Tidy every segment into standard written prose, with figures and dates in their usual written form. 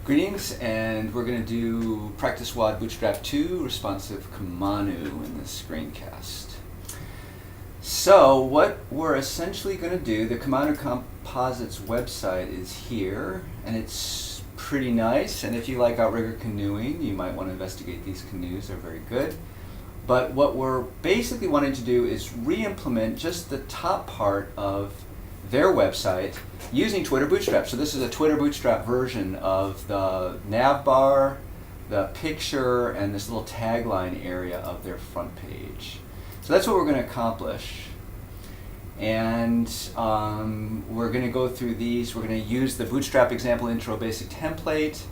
Greetings, and we're going to do Practice WOD Bootstrap 2 Responsive Kamanu in this screencast. So what we're essentially going to do, the Kamanu Composites website is here, and it's pretty nice, and if you like outrigger canoeing, you might want to investigate these canoes. They're very good. But what we're basically wanting to do is re-implement just the top part of their website using Twitter Bootstrap. So this is a Twitter Bootstrap version of the Navbar, the picture, and this little tagline area of their front page. So that's what we're going to accomplish. And we're going to go through these. We're going to use the Bootstrap example intro basic template.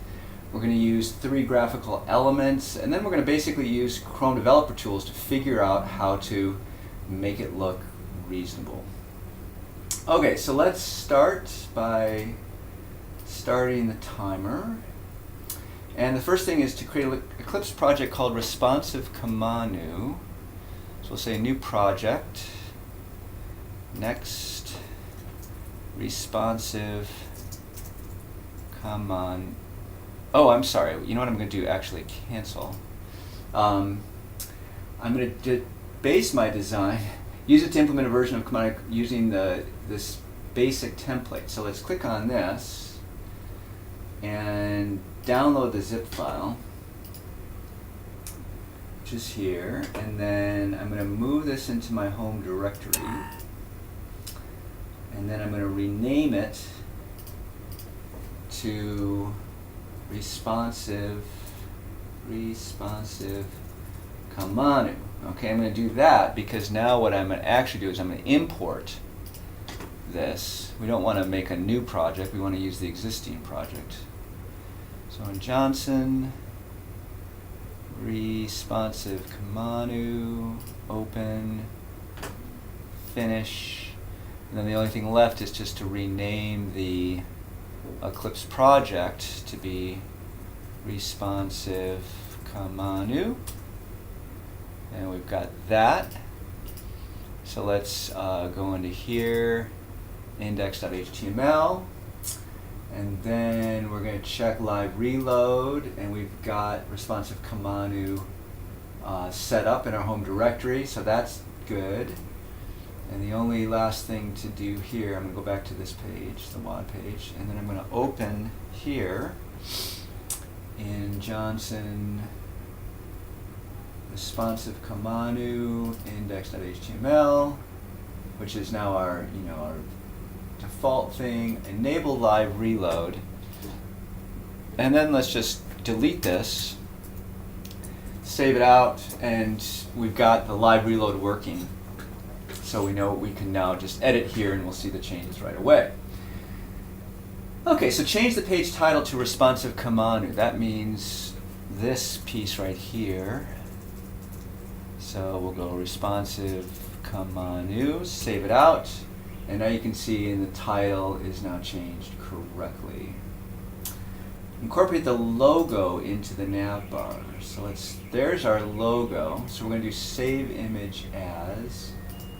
We're going to use 3 graphical elements, and then we're going to basically use Chrome developer tools to figure out how to make it look reasonable. Okay, so let's start by starting the timer. And the first thing is to create an Eclipse project called Responsive Kamanu. So we'll say new project, next, responsive Kamanu. Oh, I'm sorry. You know what I'm going to do? Actually, cancel. I'm going to base my design, use it to implement a version of Kamanu using this basic template. So let's click on this and download the zip file, which is here. And then I'm going to move this into my home directory. And then I'm going to rename it to responsive Kamanu. Okay, I'm going to do that because now what I'm going to actually do is I'm going to import this. We don't want to make a new project, we want to use the existing project. So in Johnson, responsive Kamanu, open, finish, and then the only thing left is just to rename the Eclipse project to be responsive Kamanu, and we've got that. So let's go into here, index.html, and then we're going to check live reload, and we've got responsive Kamanu set up in our home directory, so that's good. And the only last thing to do here, I'm going to go back to this page, the WOD page, and then I'm going to open here in Johnson responsive Kamanu index.html, which is now our default thing, enable live reload. And then let's just delete this, save it out, and we've got the live reload working. So we know we can now just edit here and we'll see the changes right away. Okay, so change the page title to responsive Kamanu. That means this piece right here. So we'll go responsive Kamanu, save it out, and now you can see in the title is now changed correctly. Incorporate the logo into the navbar. So there's our logo. So we're going to do save image as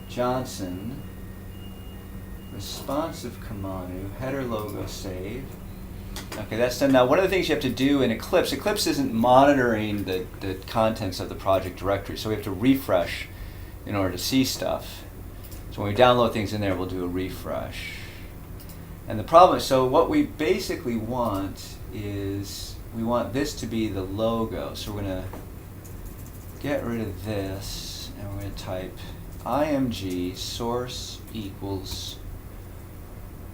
Johnson, responsive Kamanu, header logo save. Okay, that's done. Now one of the things you have to do in Eclipse isn't monitoring the contents of the project directory, so we have to refresh in order to see stuff. So when we download things in there, we'll do a refresh. And the problem is, so what we basically want is, we want this to be the logo. So we're going to get rid of this, and we're going to type img source equals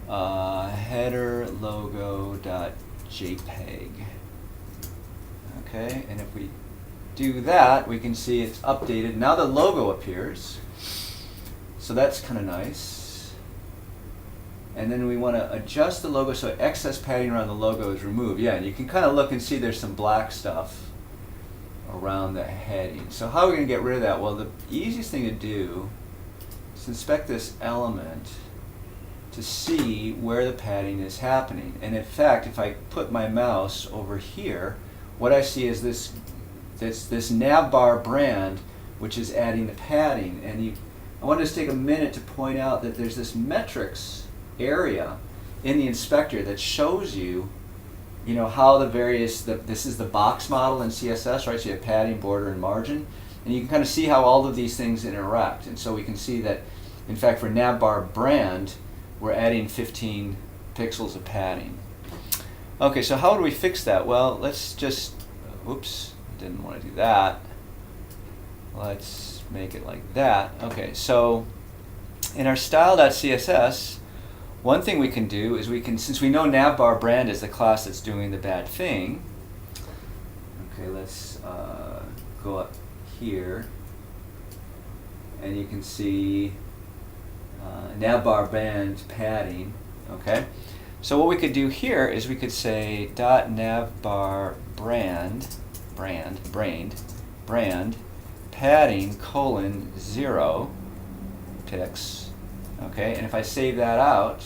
header logo.jpg. Okay, and if we do that, we can see it's updated. Now the logo appears, so that's kind of nice. And then we want to adjust the logo so excess padding around the logo is removed. Yeah, and you can kind of look and see there's some black stuff around the heading. So how are we going to get rid of that? Well, the easiest thing to do is inspect this element to see where the padding is happening. And in fact, if I put my mouse over here, what I see is this Navbar brand, which is adding the padding. And I want to just take a minute to point out that there's this metrics area in the inspector that shows you you know, how the various, this is the box model in CSS, right? So you have padding, border, and margin. And you can kind of see how all of these things interact. And so we can see that, in fact, for Navbar brand, we're adding 15 pixels of padding. Okay, so how do we fix that? Well, let's just, oops, didn't want to do that. Let's make it like that. Okay, so in our style.css, one thing we can do is we can, since we know Navbar brand is the class that's doing the bad thing, okay, let's go up here, and you can see Navbar brand padding, okay? So what we could do here is we could say .navbar brand padding : 0 pix, okay? And if I save that out,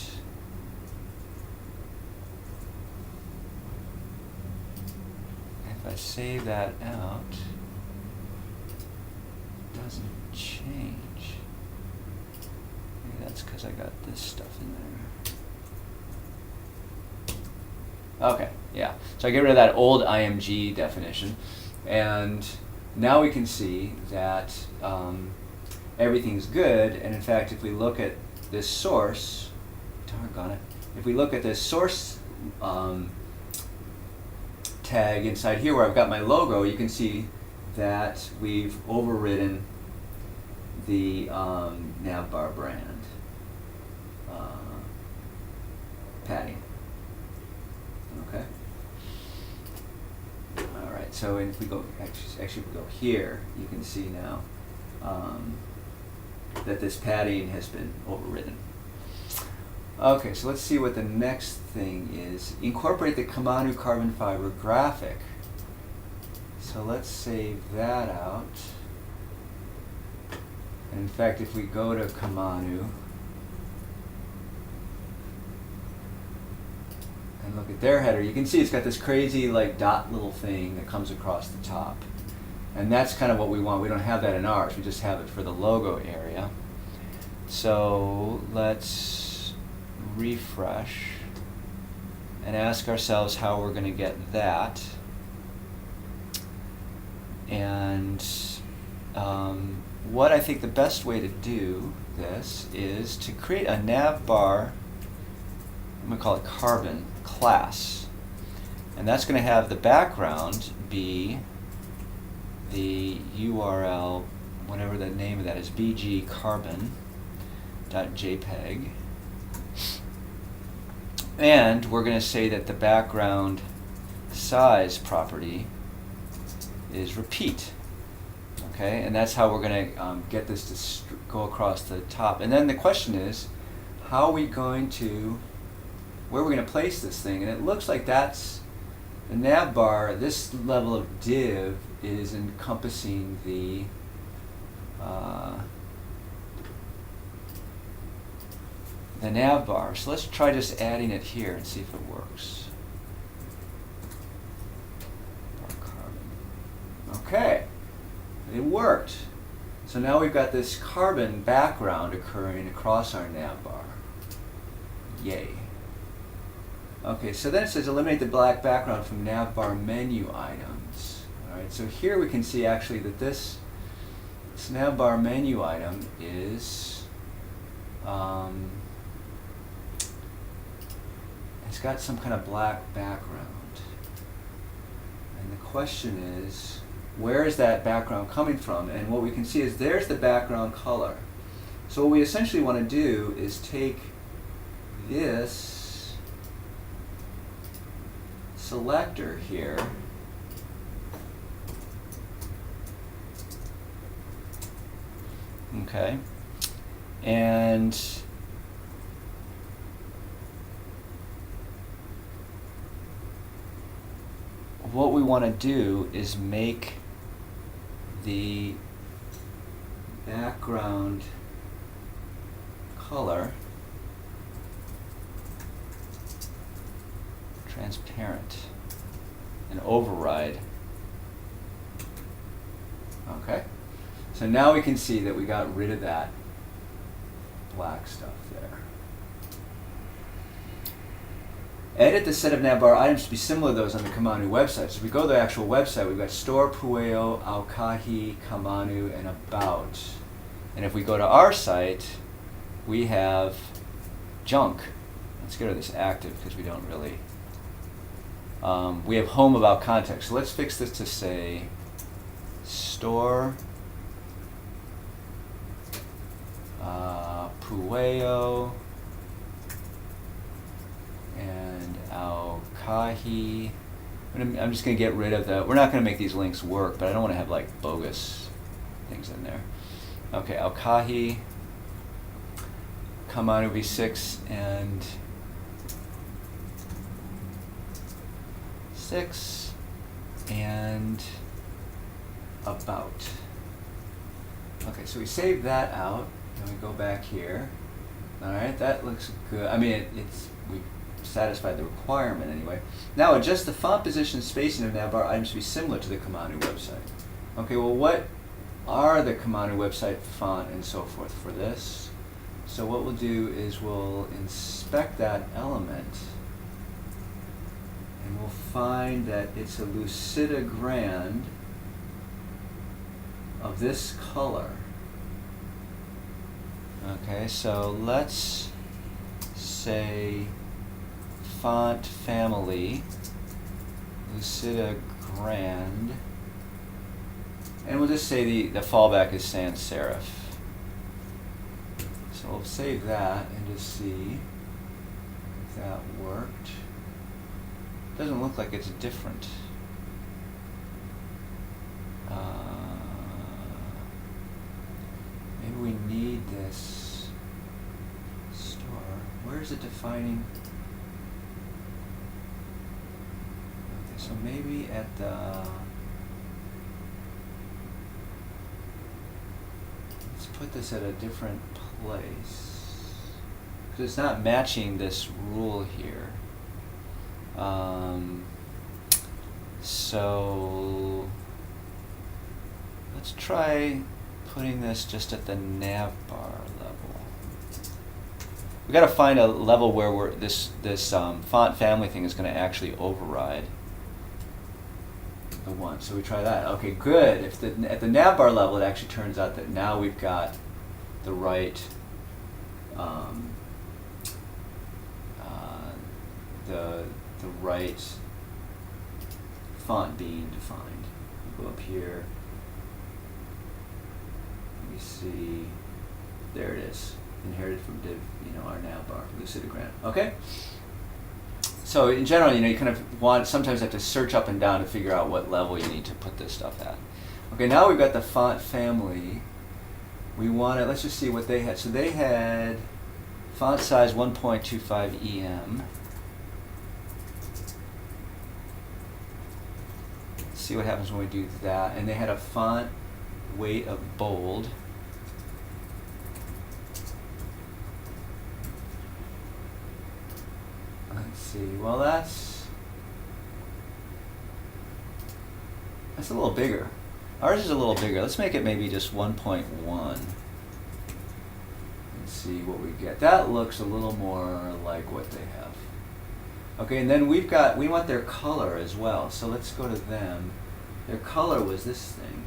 it doesn't change. Maybe that's because I got this stuff in there. Okay, yeah. So I get rid of that old IMG definition, and now we can see that everything's good. And in fact, if we look at this source, doggone it, if we look at this source tag inside here where I've got my logo, you can see that we've overridden the Navbar brand padding. Okay. All right. So if we go, actually, if we go here, you can see now that this padding has been overridden. Okay, so let's see what the next thing is. Incorporate the Kamanu carbon fiber graphic. So let's save that out. And in fact, if we go to Kamanu and look at their header, you can see it's got this crazy like dot little thing that comes across the top. And that's kind of what we want. We don't have that in ours. We just have it for the logo area. So let's refresh and ask ourselves how we're going to get that. And what I think the best way to do this is to create a Navbar, I'm going to call it carbon class. And that's going to have the background be the URL, whatever the name of that is, bgcarbon.jpg. And we're going to say that the background size property is repeat. Okay, and that's how we're going to get this to go across the top. And then the question is, how are we going to, where are we going to place this thing? And it looks like that's the Navbar. This level of div is encompassing the Navbar. So let's try just adding it here and see if it works. Okay, it worked. So now we've got this carbon background occurring across our Navbar. Yay. Okay, so then it says eliminate the black background from Navbar menu items. All right, so here we can see actually that this Navbar menu item is it's got some kind of black background. And the question is, where is that background coming from? And what we can see is there's the background color. So what we essentially want to do is take this selector here okay, and what we want to do is make the background color transparent and override. Okay, so now we can see that we got rid of that black stuff there. edit the set of Navbar items to be similar to those on the Kamanu website. So if we go to the actual website, we've got store, Pueo, Aukahi, Kamanu, and about. And if we go to our site, we have junk. Let's get rid of this active because we don't really. We have home about context. So let's fix this to say store, Pueo, and Aukahi. I'm just going to get rid of the. We're not going to make these links work, but I don't want to have like bogus things in there. Okay, Aukahi, Kamanu v6 and 6 and about. Okay, so we save that out and we go back here. All right, that looks good. I mean, we've satisfied the requirement anyway. Now adjust the font position spacing of Navbar items to be similar to the Kamanu website. Okay, well, what are the Kamanu website font and so forth for this? So what we'll do is we'll inspect that element and we'll find that it's a lucidagrand of this color. Okay, so let's say font family lucidagrand, and we'll just say the fallback is sans serif. So we'll save that and just see if that worked. Doesn't look like it's different. Maybe we need this store. Where is it defining? Okay, so maybe at the. Let's put this at a different place because it's not matching this rule here. So let's try putting this just at the navbar level. We got to find a level where this font family thing is going to actually override the one. So we try that. Okay, good. If at the navbar level, it actually turns out that now we've got the right the right font being defined. We'll go up here. We see, there it is, inherited from div, our navbar, lucidagrand. Okay. So in general, you kind of want sometimes have to search up and down to figure out what level you need to put this stuff at. Okay, now we've got the font family. We want it. Let's just see what they had. So they had font size 1.25 EM. Let's see what happens when we do that. And they had a font weight of bold. Let's see. Well, that's a little bigger. Ours is a little bigger. Let's make it maybe just 1.1. Let's see what we get. That looks a little more like what they have. Okay, and then we want their color as well. So let's go to them. Their color was this thing.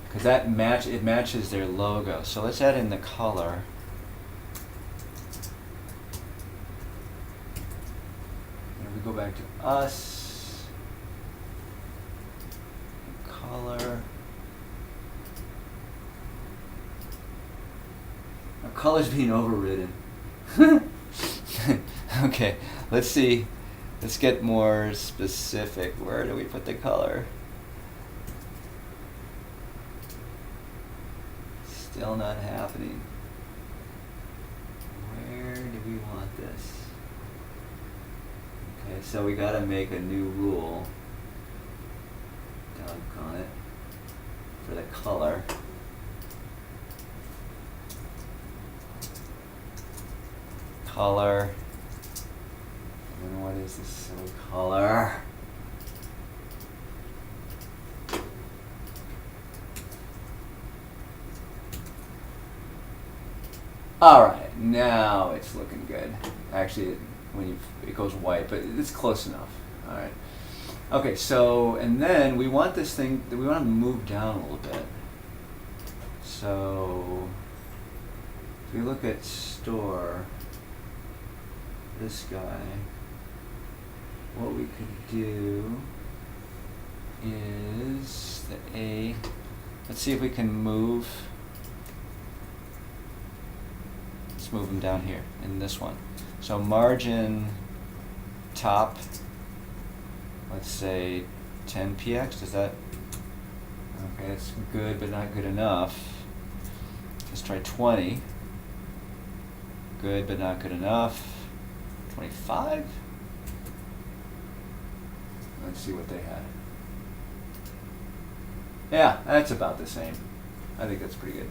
Because it matches their logo. So let's add in the color. And we go back to us. Color. Our color's being overridden. Okay, let's see. Let's get more specific. Where do we put the color? Still not happening. Where do we want this? Okay, so we gotta make a new rule. Doggone it. For the color. Color. And what is this silly color? All right, now it's looking good. Actually, it goes white, but it's close enough. All right. Okay, so, and then we want this thing, we want to move down a little bit. So, if we look at store, this guy, what we could do is the A, let's see if we can move, let's move them down here in this one. So margin top, let's say 10px, does that, okay, that's good but not good enough. Let's try 20, good but not good enough. 25? Let's see what they had. Yeah, that's about the same. I think that's pretty good.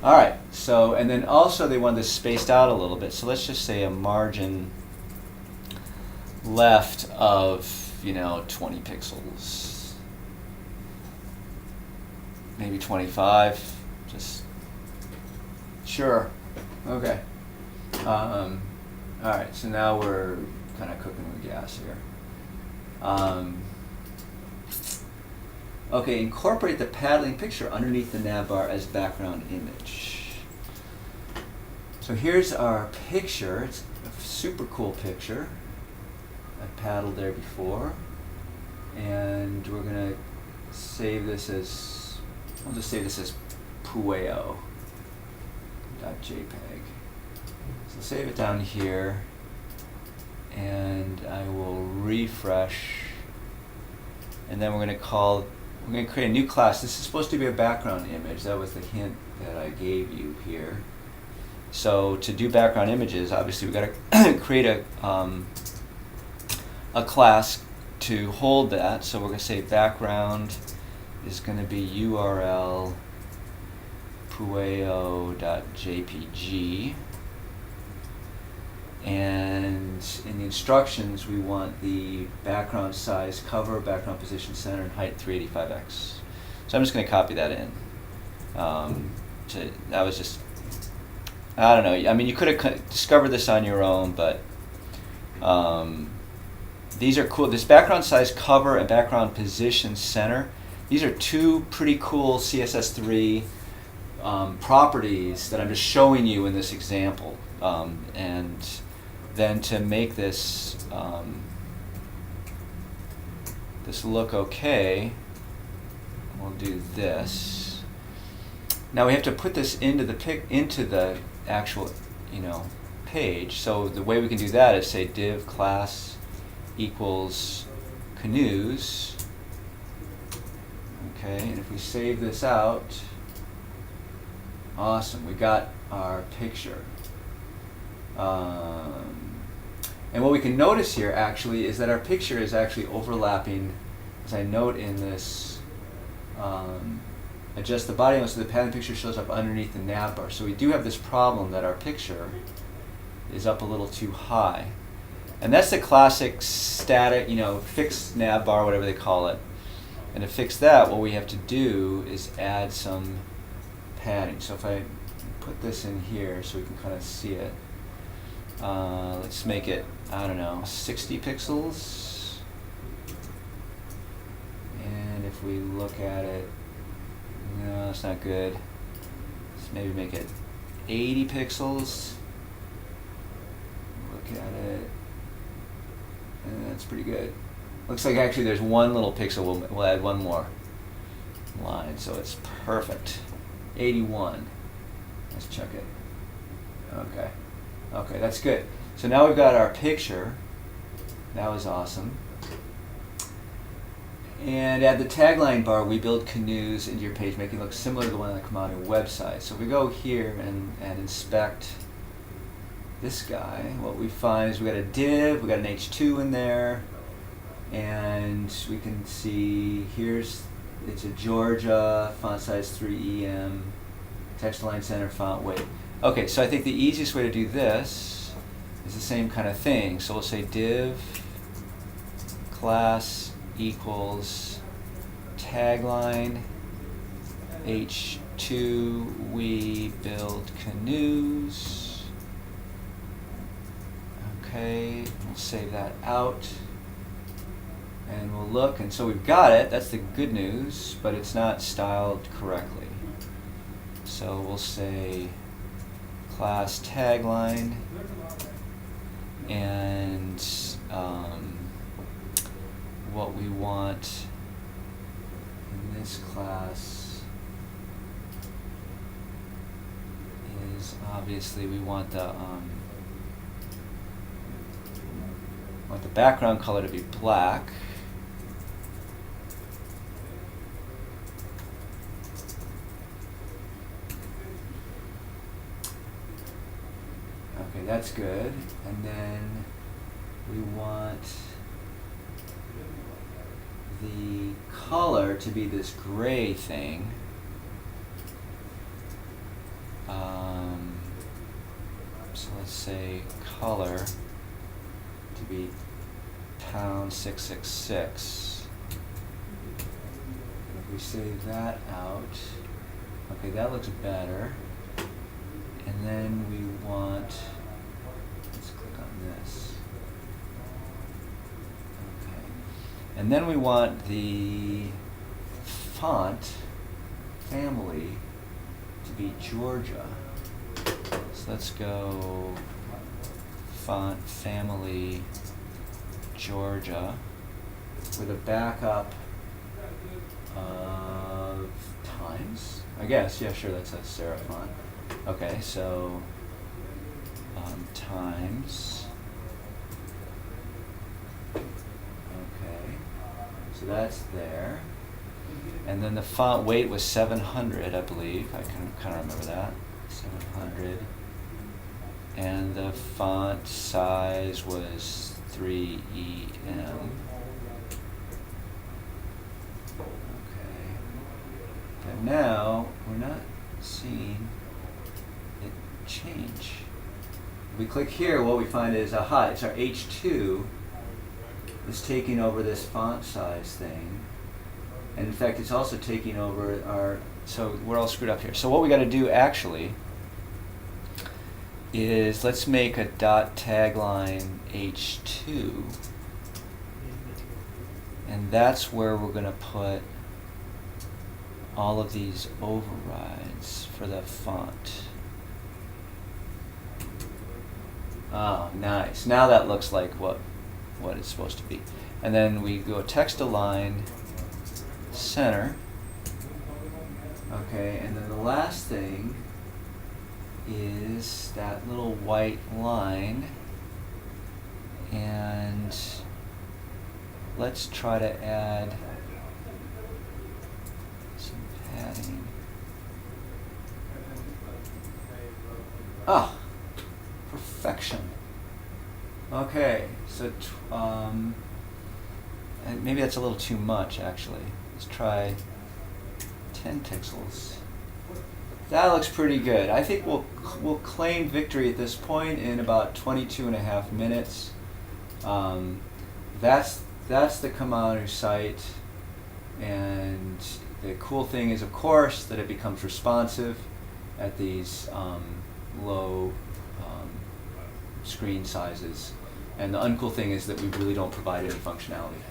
All right, so, and then also they want this spaced out a little bit, so let's just say a margin left of, 20 pixels. Maybe 25, just, sure, okay. All right, so now we're kind of cooking with gas here. Okay, incorporate the paddling picture underneath the navbar as background image. So here's our picture. It's a super cool picture. I paddled there before. And we're going to save this as, I'll just save this as pueo.jpg. So save it down here. And I will refresh. And then we're going to create a new class. This is supposed to be a background image. That was the hint that I gave you here. So to do background images, obviously we've got to create a class to hold that. So we're going to say background is going to be URL pueo.jpg. And in the instructions, we want the background size, cover, background position, center, and height 385x. So I'm just going to copy that in. That was just, I don't know. I mean, you could have discovered this on your own, but these are cool. This background size, cover, and background position, center. These are two pretty cool CSS3 properties that I'm just showing you in this example. And then to make this this look okay, we'll do this. Now we have to put this into the actual page. So the way we can do that is say div class equals canoes. Okay, and if we save this out, awesome, we got our picture. And what we can notice here actually is that our picture is actually overlapping, as I note in this, adjust the body so the padding picture shows up underneath the navbar. So we do have this problem that our picture is up a little too high. And that's the classic static, fixed navbar, whatever they call it. And to fix that, what we have to do is add some padding. So if I put this in here so we can kind of see it. Let's make it, 60 pixels. And if we look at it, no, that's not good. Let's maybe make it 80 pixels. Look at it. And that's pretty good. Looks like actually there's one little pixel. We'll add one more line, so it's perfect. 81. Let's check it. Okay. Okay, that's good. So now we've got our picture. That was awesome. And at the tagline bar, we build canoes into your page, making it look similar to the one on the Kamanu website. So if we go here and inspect this guy, what we find is we got a div, we got an H2 in there, and we can see it's a Georgia, font size 3EM, text align center, font weight. Okay, so I think the easiest way to do this is the same kind of thing. So we'll say div class equals tagline H2 we build canoes. Okay, we'll save that out. And we'll look, and so we've got it. That's the good news, but it's not styled correctly. So we'll say class tagline, and what we want in this class is obviously we want the background color to be black. Okay, that's good. And then we want the color to be this gray thing. So let's say color to be pound 666. If we save that out, okay, that looks better. And then we want, let's click on this. Okay. And then we want the font family to be Georgia. So let's go font family Georgia with a backup of Times. I guess, yeah, sure, that's a serif font. Okay, so Times. Okay, so that's there. And then the font weight was 700, I believe. I can kind of remember that. 700. And the font size was 3EM. Okay. And now we're not seeing it change. If we click here, what we find is, aha, it's our H2 is taking over this font size thing. And in fact, it's also taking over our, so we're all screwed up here. So what we got to do actually is let's make a .tagline H2. And that's where we're going to put all of these overrides for the font. Oh, nice. Now that looks like what it's supposed to be. And then we go text align center. Okay, and then the last thing is that little white line, and let's try to add some padding. Ah, perfection. Okay, so and maybe that's a little too much actually. Let's try 10 pixels. That looks pretty good. I think we'll claim victory at this point in about 22.5 minutes. That's the Kamanu site, and the cool thing is, of course, that it becomes responsive at these low screen sizes. And the uncool thing is that we really don't provide any functionality.